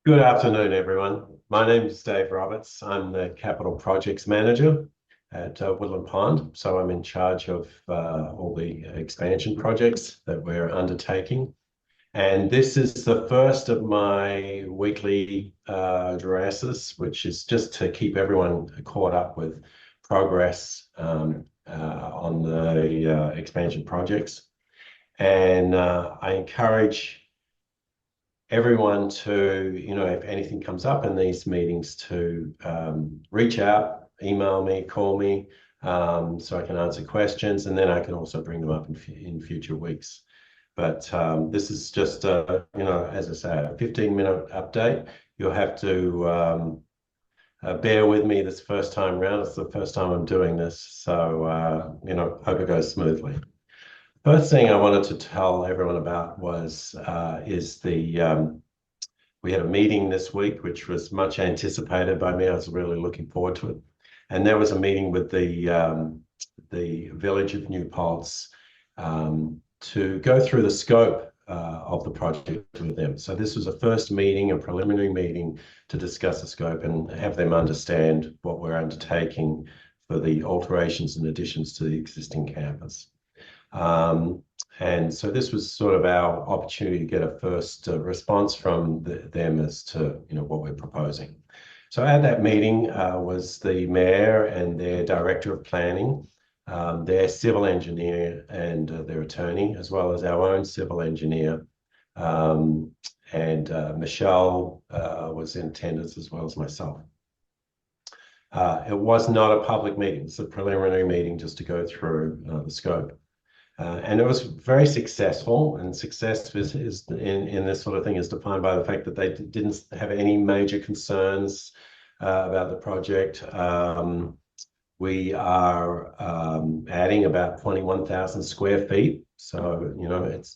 Good afternoon, everyone. My name is Dave Roberts. I'm the Capital Projects Manager at Woodland Pond. So I'm in charge of all the expansion projects that we're undertaking. And this is the first of my weekly addresses, which is just to keep everyone caught up with progress on the expansion projects. And I encourage everyone to, if anything comes up in these meetings, to reach out, email me, call me, so I can answer questions, and then I can also bring them up in future weeks. But this is just, as I say, a 15-minute update. You'll have to bear with me this first time around. It's the first time I'm doing this, so, hope it goes smoothly. First thing I wanted to tell everyone about we had a meeting this week, which was much anticipated by me. I was really looking forward to it. And there was a meeting with the Village of New Paltz to go through the scope of the project with them. So this was a first meeting, a preliminary meeting to discuss the scope and have them understand what we're undertaking for the alterations and additions to the existing campus. And so this was sort of our opportunity to get a first response from them as to what we're proposing. So at that meeting was the mayor and their director of planning, their civil engineer and their attorney, as well as our own civil engineer. And Michelle was in attendance as well as myself. It was not a public meeting. It's a preliminary meeting just to go through the scope. And it was very successful, and success is in this sort of thing is defined by the fact that they didn't have any major concerns about the project. We are adding about 21,000 square feet, so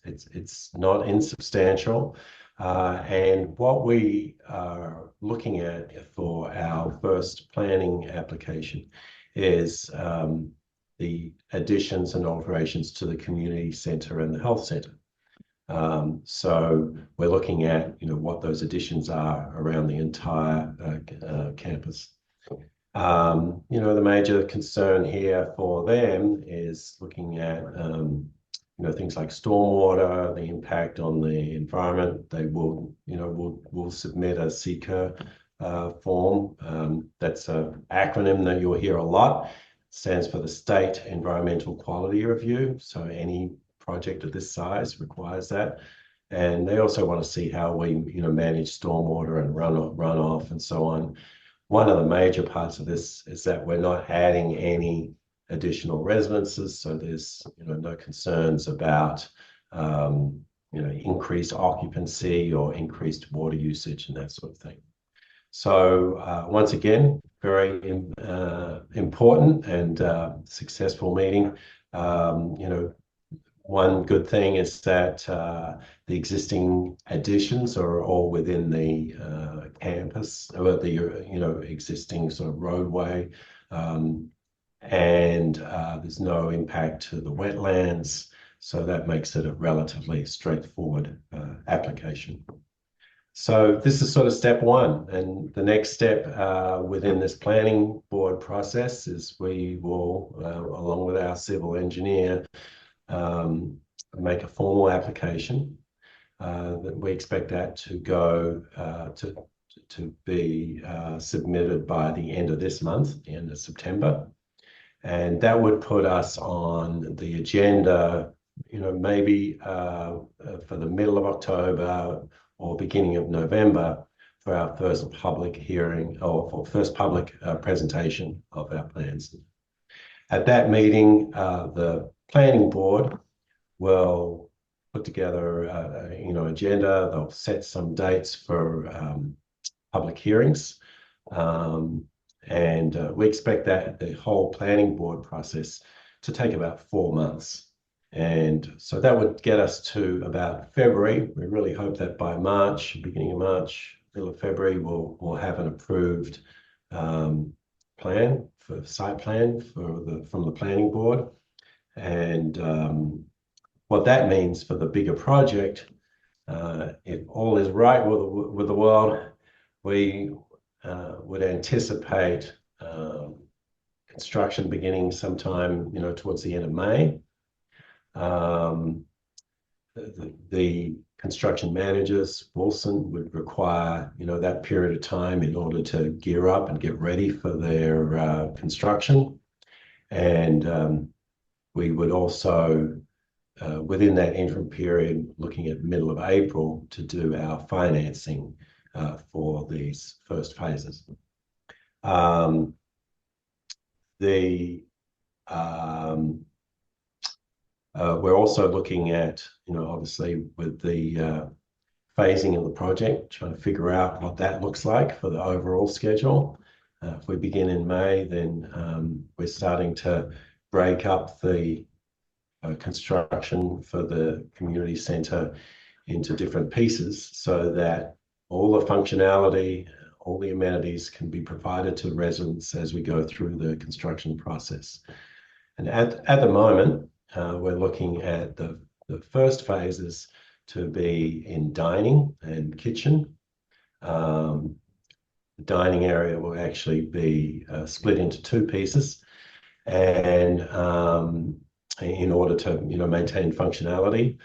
it's not insubstantial. And what we are looking at for our first planning application is the additions and alterations to the community centre and the health centre. So we're looking at what those additions are around the entire campus. The major concern here for them is looking at things like stormwater, the impact on the environment. They will submit a seeker form. That's an acronym that you'll hear a lot. Stands for the State Environmental Quality Review. So any project of this size requires that. And they also want to see how we manage stormwater and runoff and so on. One of the major parts of this is that we're not adding any additional residences, so there's no concerns about increased occupancy or increased water usage and that sort of thing. So once again, very important and successful meeting. One good thing is that the existing additions are all within the campus, or the existing sort of roadway, and there's no impact to the wetlands. So that makes it a relatively straightforward application. So this is sort of step one, and the next step within this planning board process is we will, along with our civil engineer, make a formal application. That we expect that to go to be submitted by the end of this month, the end of September, and that would put us on the agenda, maybe for the middle of October or beginning of November for our first public hearing or for first public presentation of our plans. At that meeting, the planning board will put together agenda. They'll set some dates for public hearings, and we expect that the whole planning board process to take about 4 months. And so that would get us to about February. We really hope that by March, beginning of March, middle of February, we'll have an approved site plan from the planning board. And what that means for the bigger project, if all is right with the world, we would anticipate construction beginning sometime, towards the end of May. The construction managers, Wilson, would require, that period of time in order to gear up and get ready for their construction. And we would also, within that interim period, looking at middle of April to do our financing for these first phases. We're also looking at, obviously with the phasing of the project, trying to figure out what that looks like for the overall schedule. If we begin in May, then we're starting to break up the construction for the community centre into different pieces so that all the functionality, all the amenities can be provided to residents as we go through the construction process. And at the moment, we're looking at the first phases to be in dining and kitchen. The dining area will actually be split into two pieces, and in order to maintain functionality.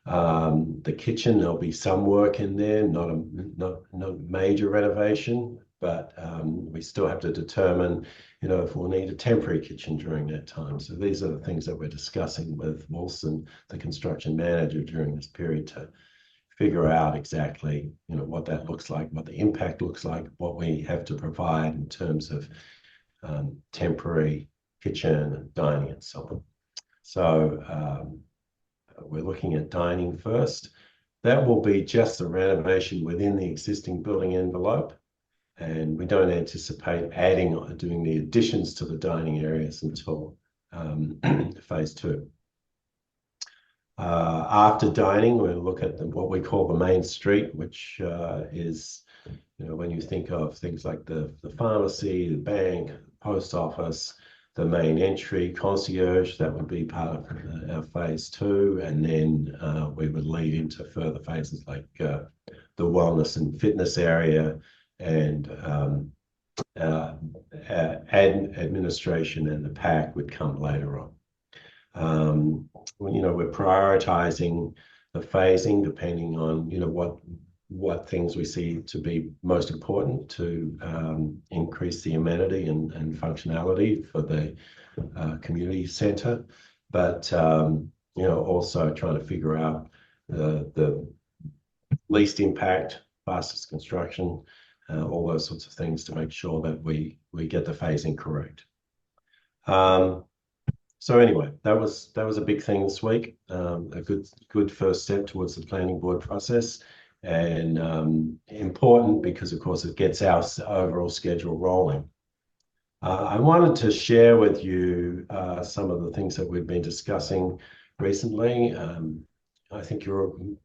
The kitchen, there'll be some work in there, not major renovation, but we still have to determine, if we'll need a temporary kitchen during that time. So these are the things that we're discussing with Wilson, the construction manager, during this period to figure out exactly, what that looks like, what the impact looks like, what we have to provide in terms of temporary kitchen and dining and so on. So we're looking at dining first. That will be just a renovation within the existing building envelope, and we don't anticipate adding or doing the additions to the dining areas until phase 2. After dining, we'll look at what we call the main street, which is, when you think of things like the pharmacy, the bank, the post office, the main entry, concierge, that would be part of our phase 2. And then we would lead into further phases like the wellness and fitness area, and administration and the pack would come later on. We're prioritizing the phasing depending on, what things we see to be most important to increase the amenity and functionality for the community centre, but also trying to figure out the least impact, fastest construction, all those sorts of things to make sure that we get the phasing correct. So anyway, that was a big thing this week, a good first step towards the planning board process. And important because, of course, it gets our overall schedule rolling. I wanted to share with you some of the things that we've been discussing recently. I think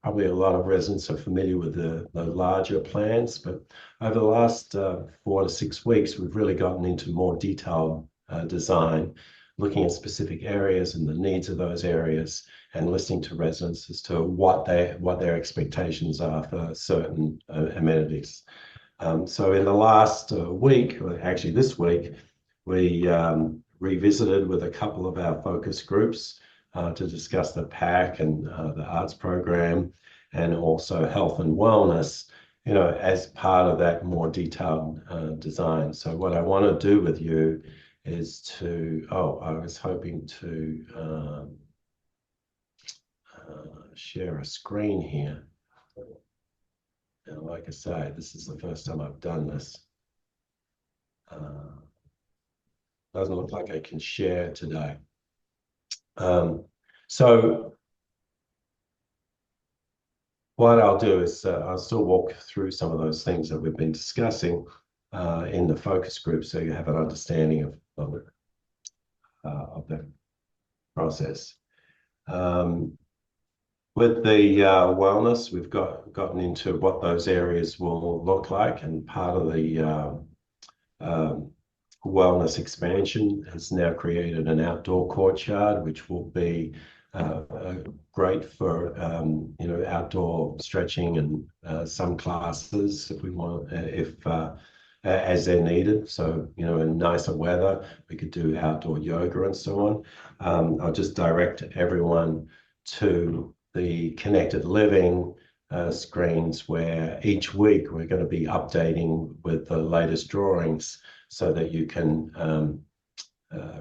probably a lot of residents are familiar with the larger plans, but over the last 4 to 6 weeks, we've really gotten into more detailed design, looking at specific areas and the needs of those areas, and listening to residents as to what their expectations are for certain amenities. So in the last week, or actually this week, we revisited with a couple of our focus groups to discuss the PAC and the arts program, and also health and wellness, as part of that more detailed design. So what I want to do with you is I was hoping to share a screen here. Now, like I say, this is the first time I've done this. Doesn't look like I can share today. So what I'll do is I'll still walk through some of those things that we've been discussing in the focus group, so you have an understanding of the process. With the wellness, we've gotten into what those areas will look like, and part of the wellness expansion has now created an outdoor courtyard, which will be great for outdoor stretching and some classes if we want, as they're needed. So, in nicer weather, we could do outdoor yoga and so on. I'll just direct everyone to the Connected Living screens, where each week we're going to be updating with the latest drawings so that you can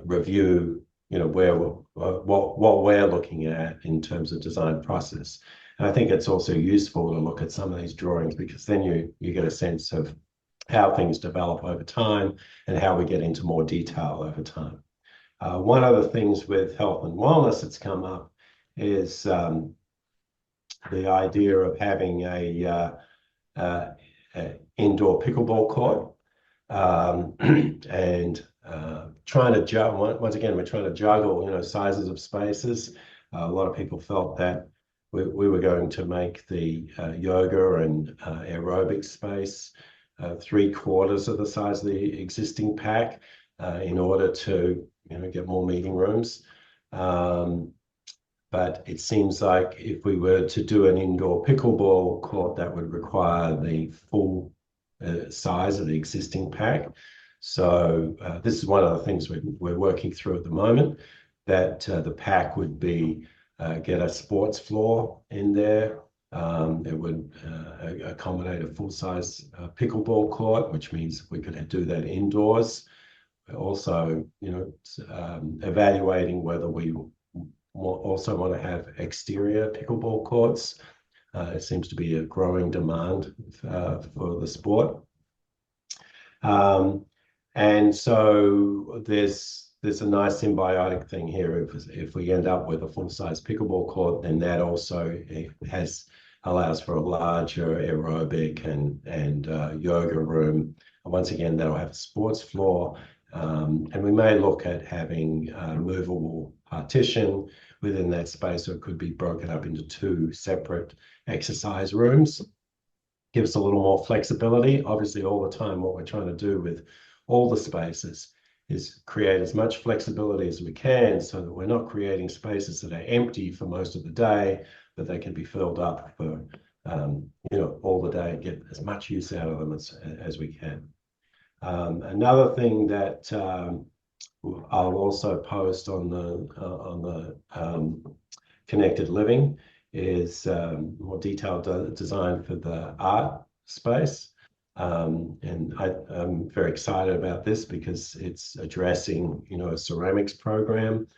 review what we're looking at in terms of design process. And I think it's also useful to look at some of these drawings, because then you get a sense of how things develop over time and how we get into more detail over time. One of the things with health and wellness that's come up is the idea of having a indoor pickleball court, and trying to juggle. Once again, we're trying to juggle, sizes of spaces. A lot of people felt that we were going to make the yoga and aerobic space 3/4 of the size of the existing pack in order to, get more meeting rooms. But it seems like if we were to do an indoor pickleball court, that would require the full size of the existing pack. So this is one of the things we're working through at the moment, that the pack would be get a sports floor in there. It would accommodate a full-size pickleball court, which means we could do that indoors. Also, evaluating whether we also want to have exterior pickleball courts. It seems to be a growing demand for the sport. And so there's a nice symbiotic thing here. If we end up with a full-size pickleball court, then that also allows for a larger aerobic and yoga room. And once again, that'll have a sports floor. And we may look at having a movable partition within that space, so it could be broken up into 2 separate exercise rooms. Gives a little more flexibility. Obviously, all the time, what we're trying to do with all the spaces is create as much flexibility as we can, so that we're not creating spaces that are empty for most of the day, but they can be filled up for all the day, get as much use out of them as we can. Another thing that I'll also post on the Connected Living is more detailed design for the art space. And I'm very excited about this, because it's addressing, a ceramics program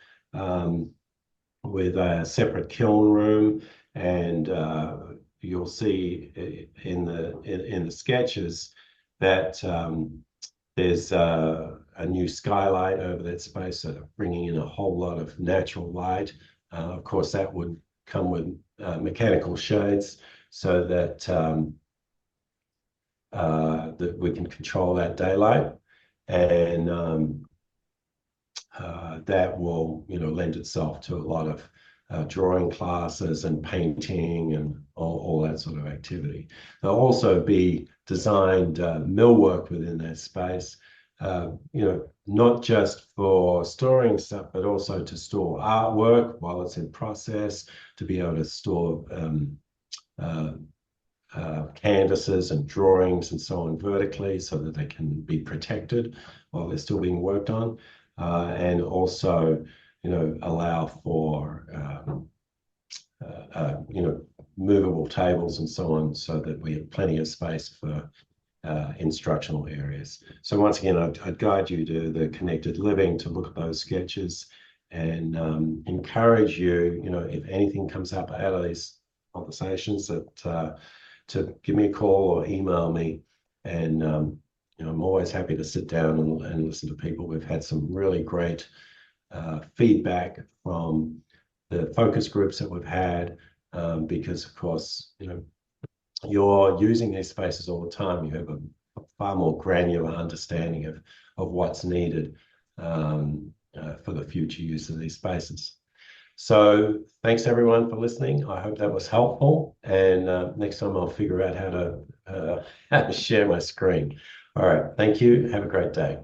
with a separate kiln room. And you'll see in the sketches that there's a new skylight over that space, so bringing in a whole lot of natural light. Of course, that would come with mechanical shades, so that that we can control that daylight, and that will, lend itself to a lot of drawing classes and painting and all that sort of activity. There'll also be designed millwork within that space, not just for storing stuff, but also to store artwork while it's in process, to be able to store canvases and drawings and so on vertically, so that they can be protected while they're still being worked on, and also, allow for movable tables and so on, so that we have plenty of space for instructional areas. So once again, I'd guide you to the Connected Living to look at those sketches, and encourage you, if anything comes up out of these conversations, that to give me a call or email me. And I'm always happy to sit down and listen to people. We've had some really great feedback from the focus groups that we've had, because of course, you're using these spaces all the time. You have a far more granular understanding of what's needed for the future use of these spaces. So thanks everyone for listening. I hope that was helpful. And next time I'll figure out how to share my screen. All right. Thank you. Have a great day.